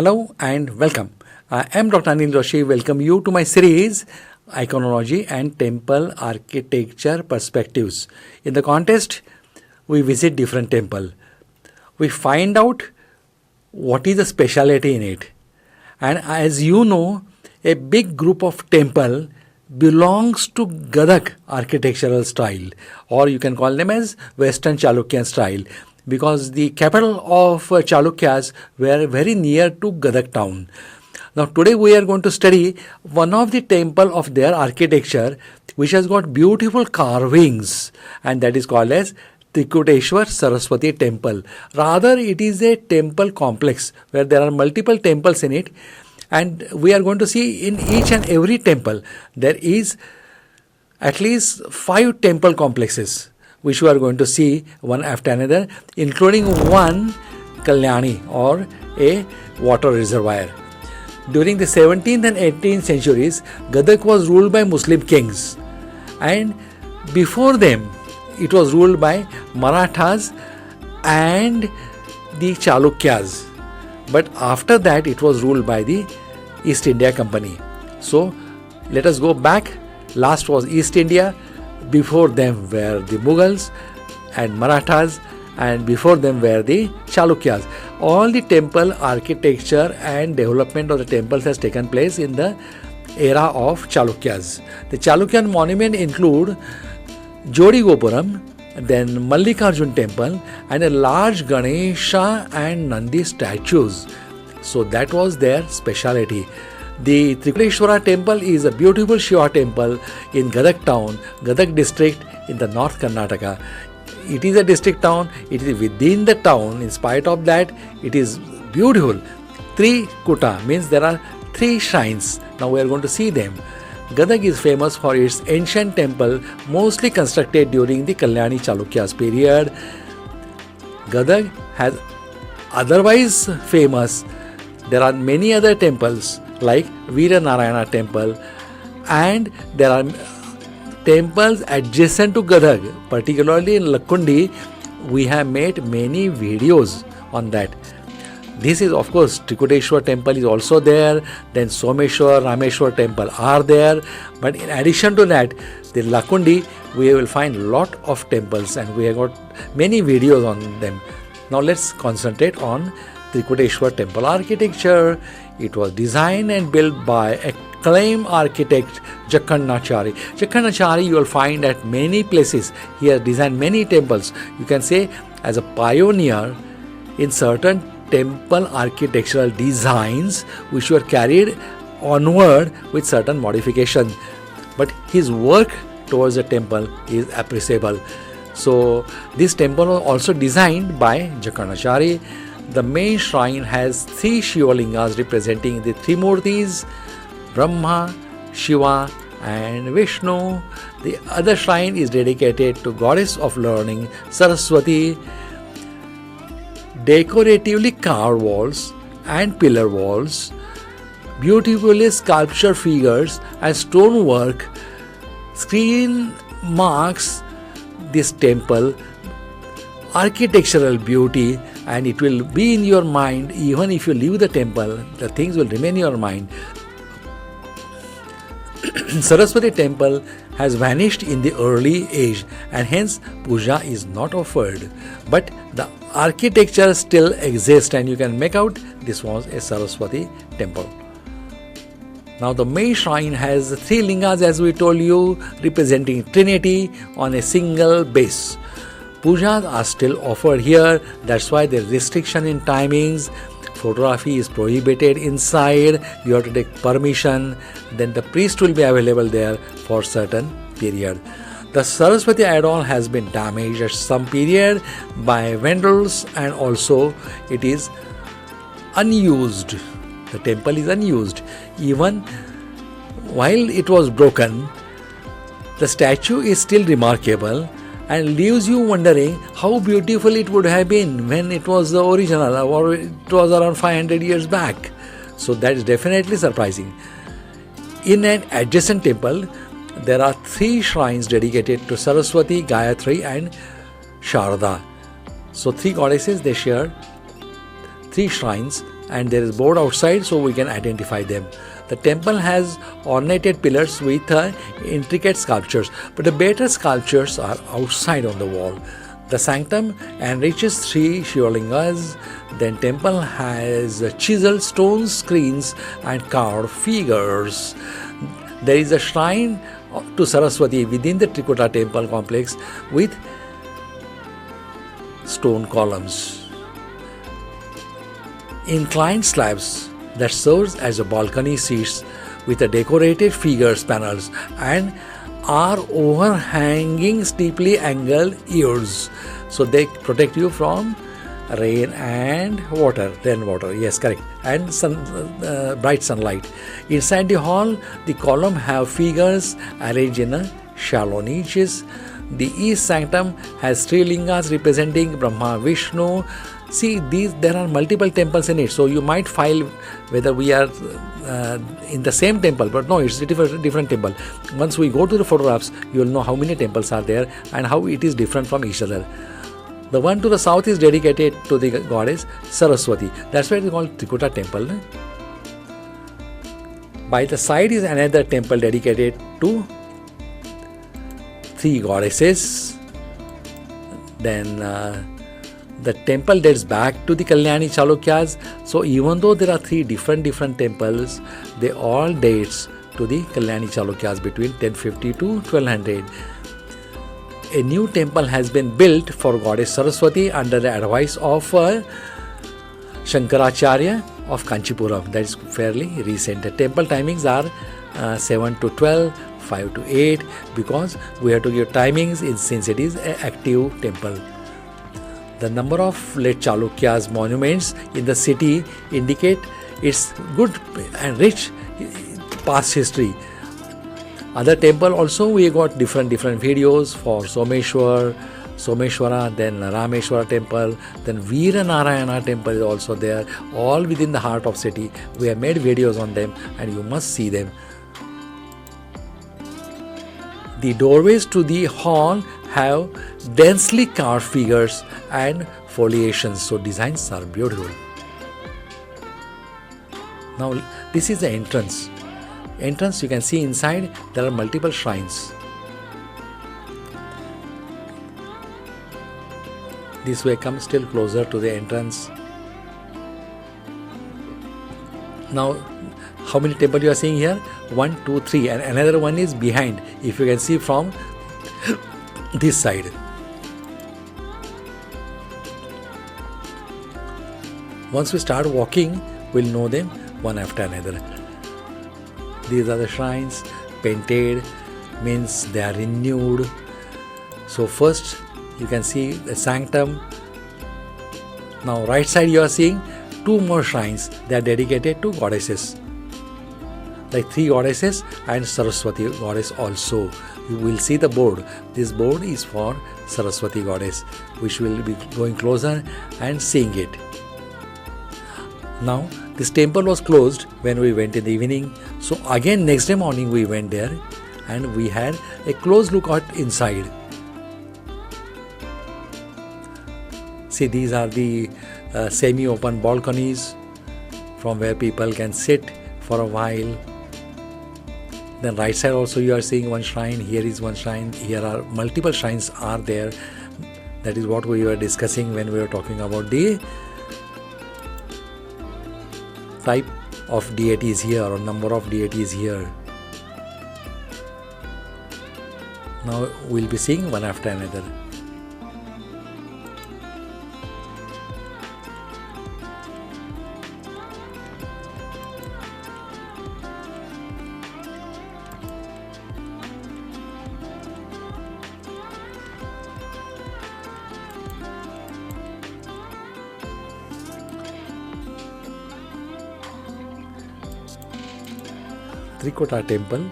Hello and welcome. I am Dr. Anil Joshi. Welcome you to my series Iconology and Temple Architecture Perspectives. In the contest, we visit different temple. We find out what is the speciality in it. And as you know, a big group of temple belongs to Gadag architectural style, or you can call them as Western Chalukyan style, because the capital of Chalukyas were very near to Gadag town. Now today we are going to study one of the temple of their architecture which has got beautiful carvings, and that is called as Trikuteshwar Saraswati temple. Rather, it is a temple complex where there are multiple temples in it, and we are going to see in each and every temple there is at least 5 temple complexes which we are going to see one after another, including one Kalyani or a water reservoir. During the 17th and 18th centuries, Gadag was ruled by Muslim kings, and before them it was ruled by Marathas and the Chalukyas. But after that it was ruled by the East India Company. So let us go back. Last was East India. Before them were the Mughals and Marathas, and before them were the Chalukyas. All the temple architecture and development of the temples has taken place in the era of Chalukyas. The Chalukyan monument include Jodi Gopuram, then Mallikarjun temple, and a large Ganesha and Nandi statues. So that was their speciality. The Trikuteshwara temple is a beautiful Shiva temple in Gadag town, Gadag district in the North Karnataka. It is a district town, it is within the town. In spite of that, it is beautiful. Trikuta means there are 3 shrines. Now we are going to see them. Gadag is famous for its ancient temple, mostly constructed during the Kalyani Chalukyas period. Gadag has otherwise famous. There are many other temples like Veera Narayana temple, and there are temples adjacent to Gadag, particularly in Lakkundi. We have made many videos on that. This is, of course, Trikuteshwar temple is also there, then Someshwar, Rameshwar temple are there, but in addition to that, the Lakkundi, we will find lot of temples, and we have got many videos on them. Now let's concentrate on Trikuteshwar temple architecture. It was designed and built by acclaimed architect JAKANACHARI. JAKANACHARI you will find at many places. He has designed many temples. You can say as a pioneer in certain temple architectural designs which were carried onward with certain modifications. But his work towards the temple is appreciable. So this temple was also designed by JAKANACHARI. The main shrine has 3 Shiva lingas representing the 3 Murtis, Brahma, Shiva and Vishnu. The other shrine is dedicated to goddess of learning, Saraswati. Decoratively carved walls and pillar walls, beautifully sculptured figures and stonework screen marks this temple architectural beauty, and it will be in your mind. Even if you leave the temple, the things will remain in your mind. Saraswati temple has vanished in the early age, and hence puja is not offered, but the architecture still exists, and you can make out this was a Saraswati temple. Now the main shrine has 3 lingas, as we told you, representing Trinity on a single base. Pujas are still offered here. That's why there is restriction in timings. Photography is prohibited inside. You have to take permission. Then the priest will be available there for certain period. The Saraswati idol has been damaged at some period by vandals, and also it is unused. The temple is unused. Even while it was broken, the statue is still remarkable and leaves you wondering how beautiful it would have been when it was the original, or it was around 500 years back. So that is definitely surprising. In an adjacent temple, there are 3 shrines dedicated to Saraswati, Gayatri and Sharda. So 3 goddesses, they share 3 shrines, and there is board outside, so we can identify them. The temple has ornated pillars with intricate sculptures, but the better sculptures are outside on the wall. The sanctum enriches 3 Shivalingas. Then temple has chiseled stone screens and carved figures. There is a shrine to Saraswati within the Trikuteshwar temple complex with stone columns, inclined slabs that serves as a balcony seats with a decorated figures panels and are overhanging steeply angled eaves, so they protect you from rain and rainwater, yes, correct, and bright sunlight. Inside the hall, the column have figures arranged in shallow niches. The east sanctum has 3 lingas representing Brahma, Vishnu. See, there are multiple temples in it, so you might file whether we are in the same temple, but no, it's a different temple. Once we go to the photographs, you will know how many temples are there and how it is different from each other. The one to the south is dedicated to the goddess Saraswati. That's why it is called Trikuteshwar temple. By the side is another temple dedicated to 3 goddesses. Then the temple dates back to the Kalyani Chalukyas. So even though there are 3 different temples, they all dates to the Kalyani Chalukyas between 1050 to 1200. A new temple has been built for goddess Saraswati under the advice of Shankaracharya of Kanchipuram. That is fairly recent. The temple timings are 7 to 12, 5 to 8, because we have to give timings since it is an active temple. The number of late Chalukyas monuments in the city indicate its good and rich past history. Other temple also we got different videos for Someshwara, then Rameshwara temple, then Veeranarayana temple is also there, all within the heart of city. We have made videos on them and you must see them. The doorways to the hall have densely carved figures and foliations, so designs are beautiful. Now this is the entrance. You can see inside there are multiple shrines. This way come still closer to the entrance. Now how many temples you are seeing here? 1, 2, 3, and another one is behind, if you can see from this side. Once we start walking, we'll know them one after another. These are the shrines, painted, means they are renewed. So first you can see the sanctum. Now right side you are seeing 2 more shrines. They are dedicated to goddesses, like 3 goddesses and Saraswati goddess also. You will see the board. This board is for Saraswati goddess, which will be going closer and seeing it. Now this temple was closed when we went in the evening. So again next day morning we went there and we had a close look at inside. See, these are the semi-open balconies from where people can sit for a while. Then right side also you are seeing one shrine. Here is one shrine. Here are multiple shrines are there. That is what we were discussing when we were talking about the type of deities here or number of deities here. Now we'll be seeing one after another. Trikuteshwar temple,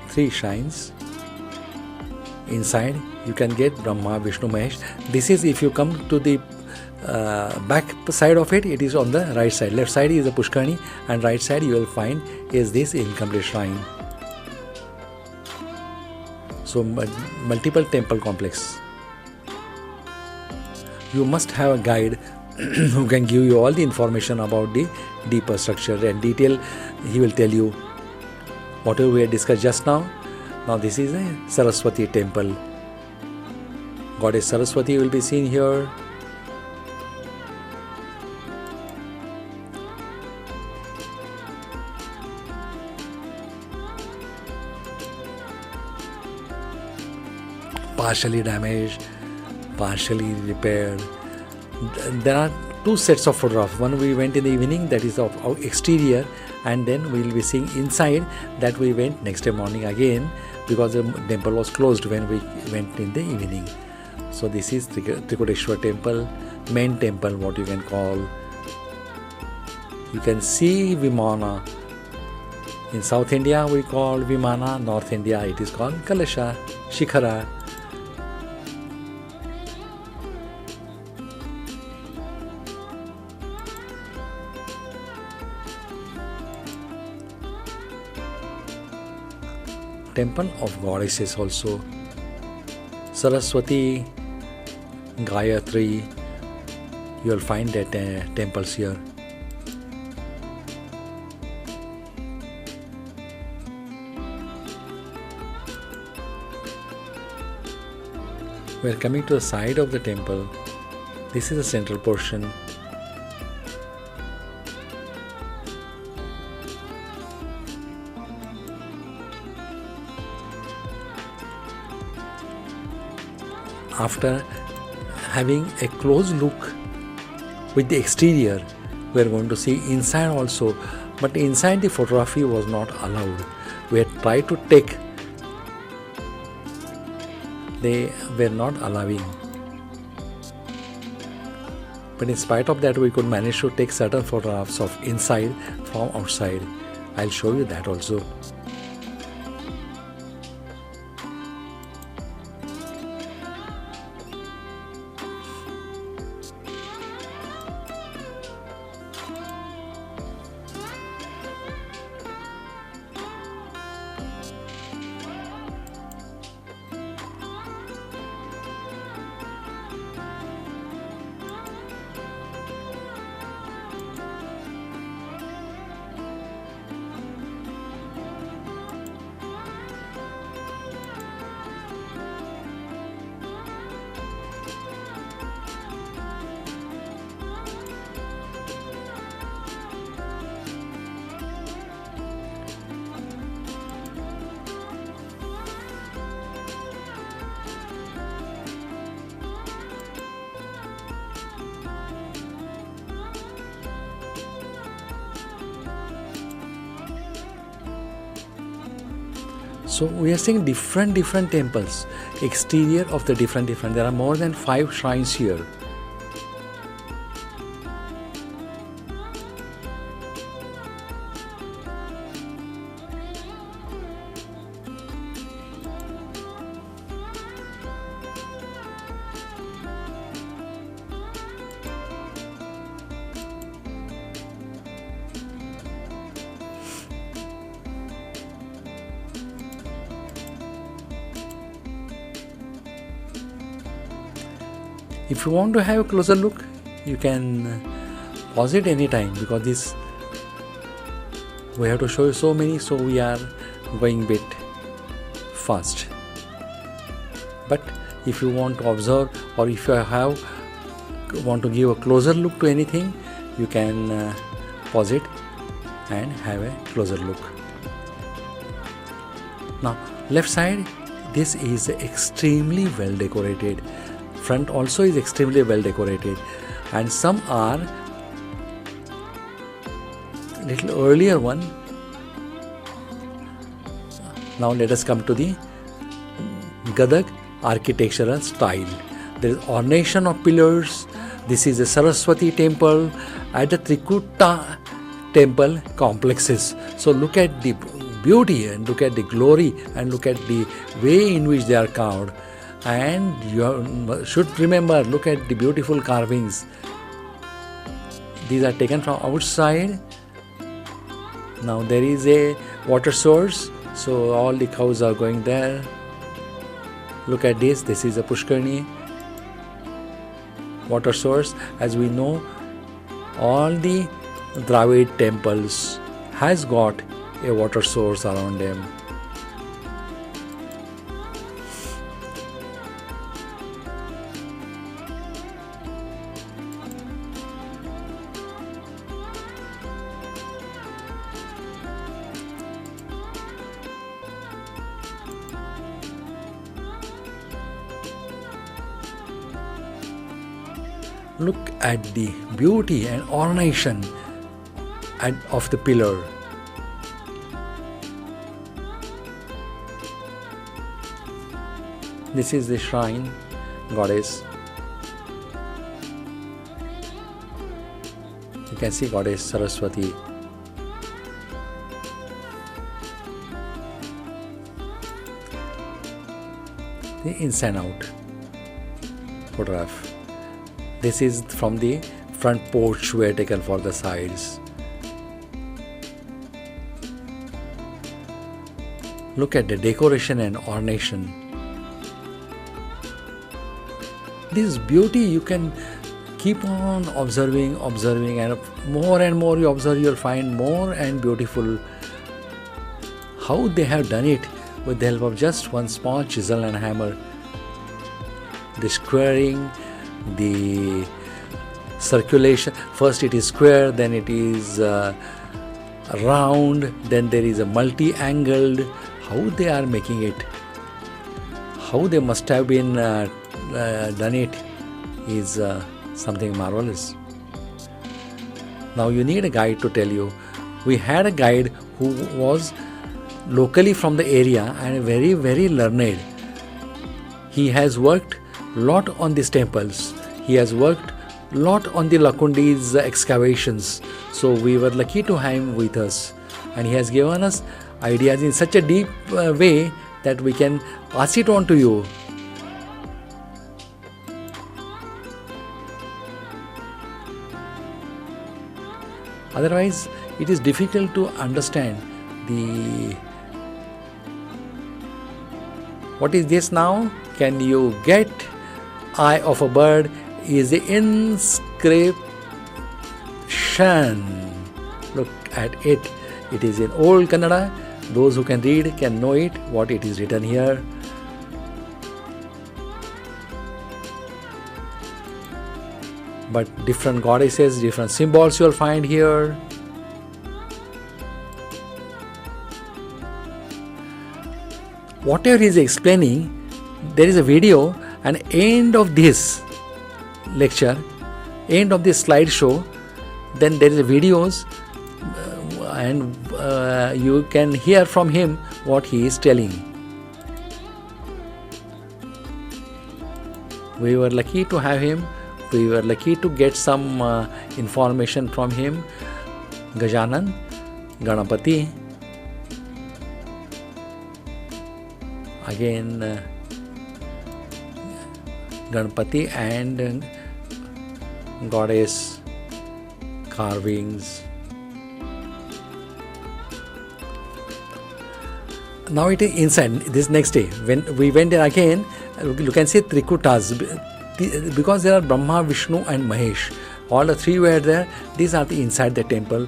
3 shrines. Inside you can get Brahma, Vishnu, Mahesh. This is if you come to the back side of it, it is on the right side. Left side is the Pushkarani and right side you will find is this incomplete shrine. So multiple temple complex. You must have a guide who can give you all the information about the deeper structure and detail. He will tell you whatever we had discussed just now. Now this is a Saraswati temple. Goddess Saraswati will be seen here. Partially damaged, partially repaired. There are two sets of photographs. One we went in the evening, that is of exterior, and then we will be seeing inside, that we went next day morning again, because the temple was closed when we went in the evening. So this is Trikuteshwar temple, main temple, what you can call. You can see Vimana. In South India we call Vimana, North India it is called Kalasha, Shikhara. Temple of goddesses also. Saraswati, Gayatri, you will find that temples here. We are coming to the side of the temple. This is the central portion. After having a close look with the exterior, we are going to see inside also, but inside the photography was not allowed. We had tried to take, they were not allowing. But in spite of that, we could manage to take certain photographs of inside from outside. I'll show you that also. So we are seeing different temples, exterior of the different. There are more than 5 shrines here. If you want to have a closer look, you can pause it anytime, because this we have to show you so many, so we are going a bit fast. But if you want to observe, or if you want to give a closer look to anything, you can pause it and have a closer look. Now left side, this is extremely well decorated. Front also is extremely well decorated, and some are little earlier one. Now let us come to the Gadag architectural style. There is ornation of pillars. This is a Saraswati temple at the Trikuta temple complexes. So look at the beauty and look at the glory and look at the way in which they are carved. And you should remember, look at the beautiful carvings. These are taken from outside. Now there is a water source, so all the cows are going there. Look at this, this is a Pushkarni. water source. As we know, all the Dravid temples has got a water source around them. Look at the beauty and ornation of the pillar. This is the shrine goddess. You can see goddess Saraswati. The inside out photograph. This is from the front porch were taken for the sides. Look at the decoration and ornation. This beauty you can keep on observing, and more you observe, you'll find more and beautiful how they have done it with the help of just one small chisel and hammer. The squaring, the circulation, first it is square, then it is round, then there is a multi-angled. How they are making it, how they must have been done it is something marvelous. Now you need a guide to tell you. We had a guide who was locally from the area and very, very learned. He has worked lot on these temples. He has worked lot on the Lakundi's excavations. So we were lucky to have him with us, and he has given us ideas in such a deep way that we can pass it on to you. Otherwise, it is difficult to understand what is this now? Can you get eye of a bird? Is the inscription. Look at it. It is in old Kannada. Those who can read can know it, what it is written here. But different goddesses, different symbols you will find here. Whatever he is explaining, there is a video, and end of this lecture, end of this slideshow, then there is a videos, and you can hear from him what he is telling. We were lucky to have him. We were lucky to get some information from him. Gajanan, Ganapati, again Ganapati and goddess carvings. Now it is inside. This next day, when we went there again, you can see Trikutas, because there are Brahma, Vishnu and Mahesh. All the three were there. These are the inside the temple,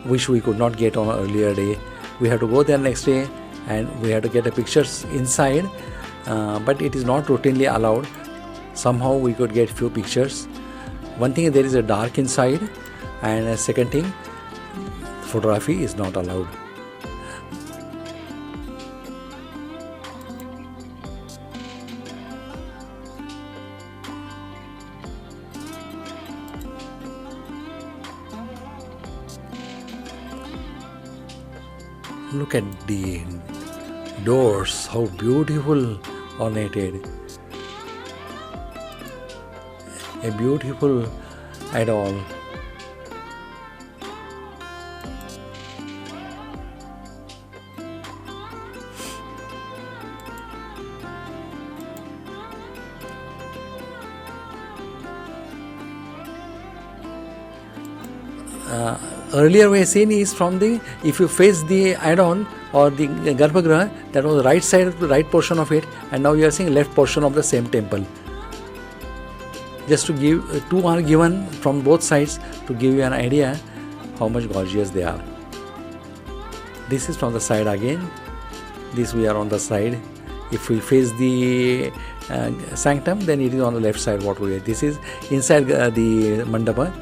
which we could not get on earlier day. We had to go there next day, and we had to get the pictures inside, but it is not routinely allowed. Somehow we could get few pictures. One thing, there is a dark inside, and second thing, photography is not allowed. Look at the doors, how beautiful ornated. A beautiful idol. Earlier we have seen is from the, if you face the idol or the Garbhagriha, that was the right side, the right portion of it, and now you are seeing left portion of the same temple. Just to give, two are given from both sides to give you an idea how much gorgeous they are. This is from the side again. This we are on the side. If we face the sanctum, then it is on the left side. What we are. This is inside the mandapa.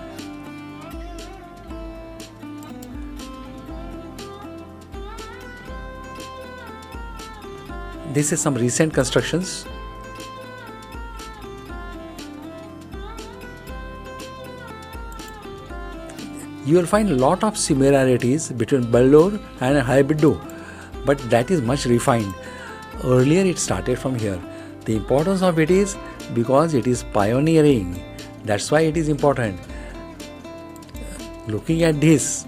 This is some recent constructions. You will find a lot of similarities between Bellore and Haibiddu, but that is much refined. Earlier it started from here. The importance of it is because it is pioneering. That's why it is important. Looking at this,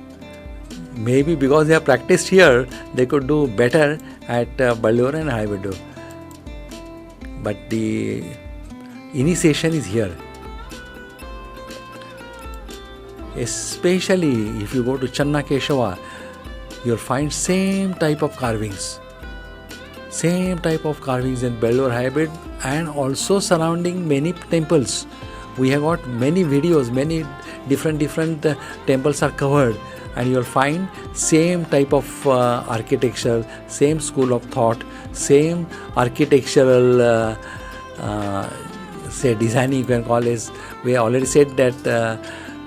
maybe because they have practiced here, they could do better at Bellore and Haibiddu. But the initiation is here. Especially if you go to Channakeshava, you'll find same type of carvings. Same type of carvings in Bellore Hybrid and also surrounding many temples. We have got many videos, many different temples are covered, and you'll find same type of architecture, same school of thought, same architectural say designing you can call it. We already said that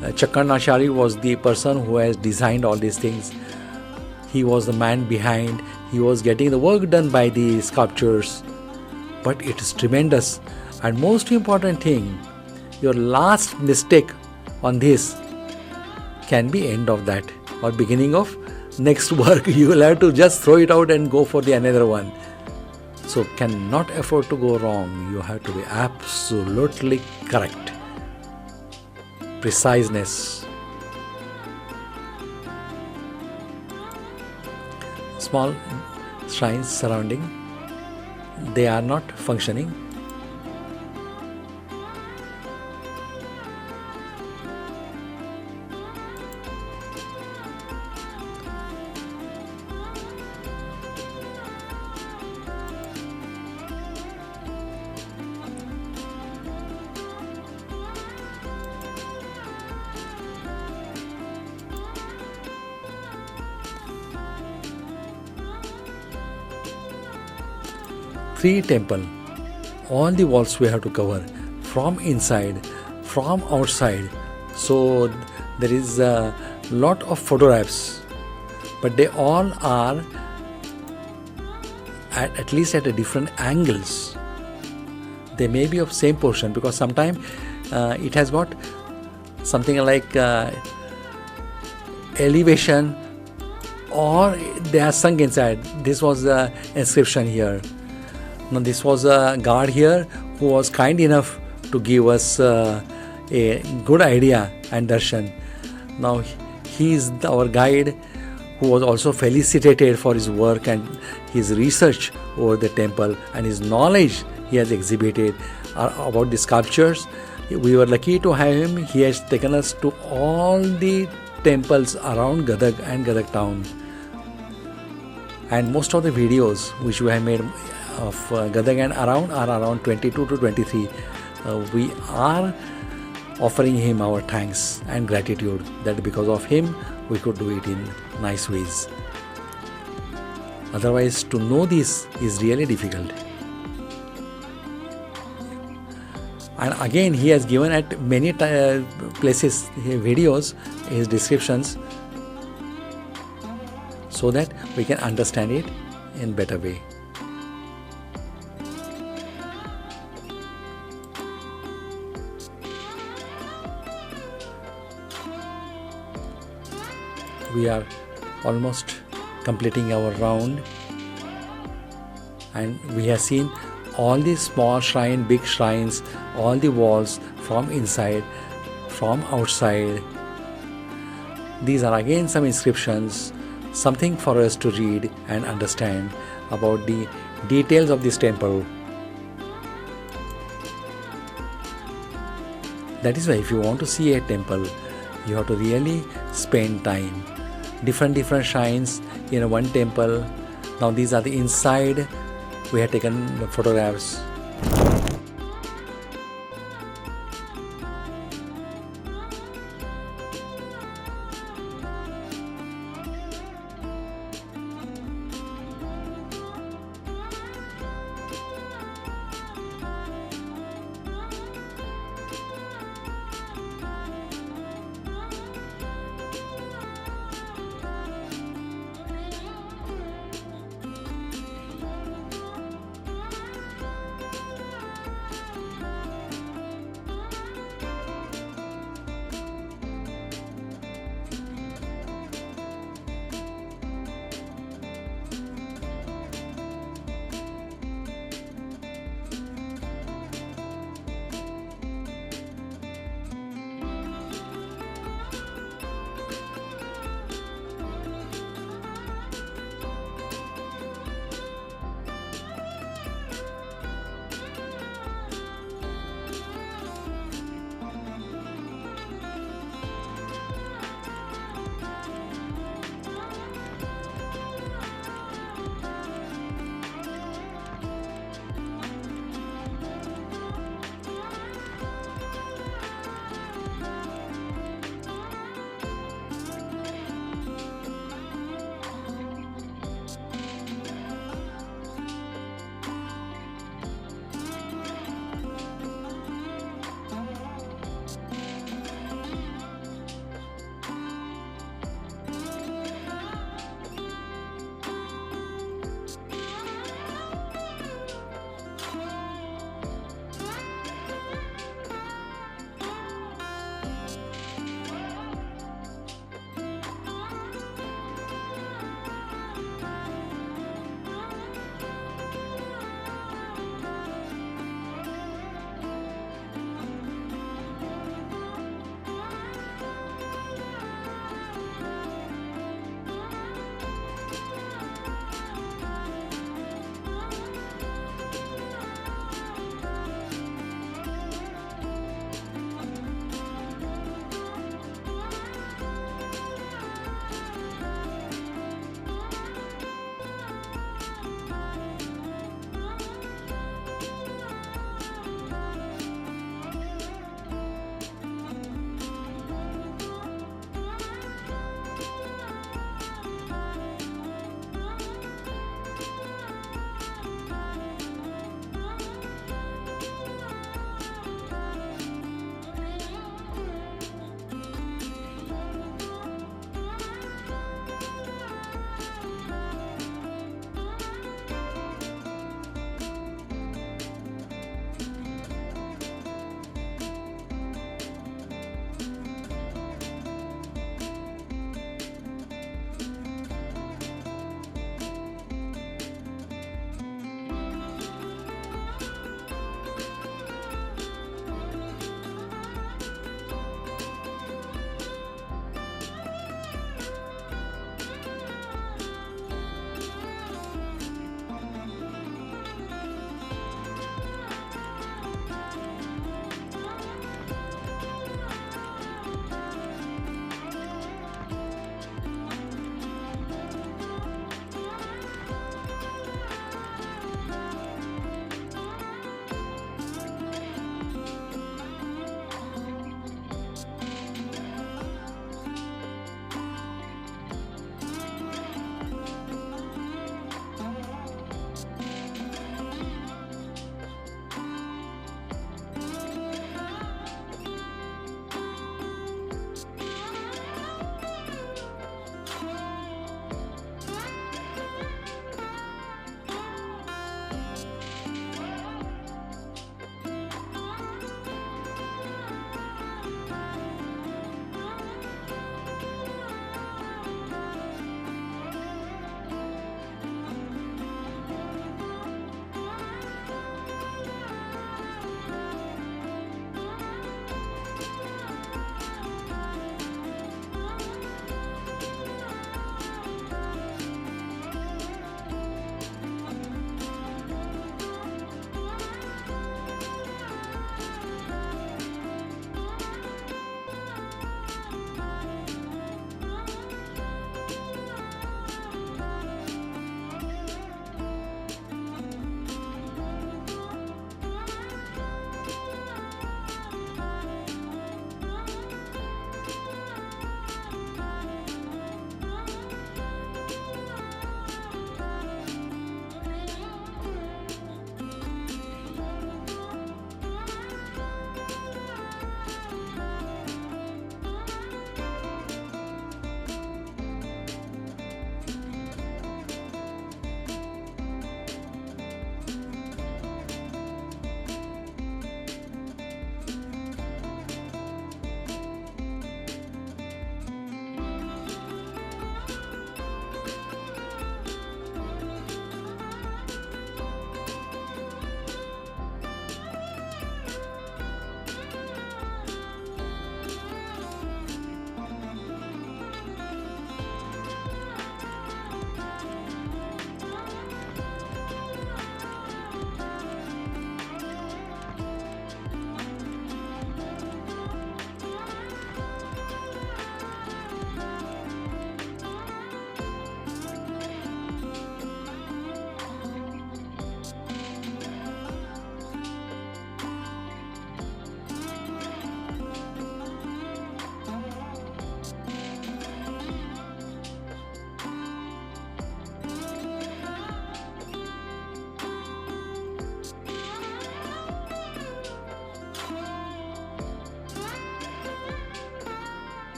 JAKANACHARI was the person who has designed all these things. He was the man behind. He was getting the work done by the sculptures. But it is tremendous. And most important thing, your last mistake on this can be end of that or beginning of next work. You will have to just throw it out and go for the another one. So cannot afford to go wrong. You have to be absolutely correct. Preciseness. Small shrines surrounding, they are not functioning. Three temple, all the walls we have to cover from inside, from outside. So there is a lot of photographs, but they all are at least at a different angles. They may be of same portion because sometimes it has got something like elevation, or they are sunk inside. This was the inscription here. Now this was a guard here who was kind enough to give us a good idea and darshan. Now he is our guide who was also felicitated for his work and his research over the temple and his knowledge he has exhibited about the sculptures. We were lucky to have him. He has taken us to all the temples around Gadag and Gadag town. And most of the videos which we have made of Gadag and around are around 22 to 23. We are offering him our thanks and gratitude that because of him we could do it in nice ways. Otherwise, to know this is really difficult. And again, he has given at many places videos, his descriptions, so that we can understand it in better way. We are almost completing our round, and we have seen all these small shrine, big shrines, all the walls from inside, from outside. These are again some inscriptions, something for us to read and understand about the details of this temple. That is why if you want to see a temple, you have to really spend time. Different shrines in one temple. Now these are the inside. We have taken the photographs.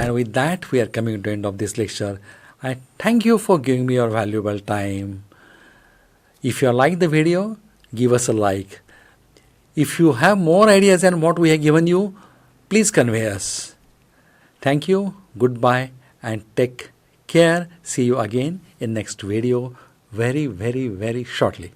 And with that, we are coming to the end of this lecture. I thank you for giving me your valuable time. If you like the video, give us a like. If you have more ideas than what we have given you, please convey us. Thank you, goodbye, and take care. See you again in next video very, very, very shortly.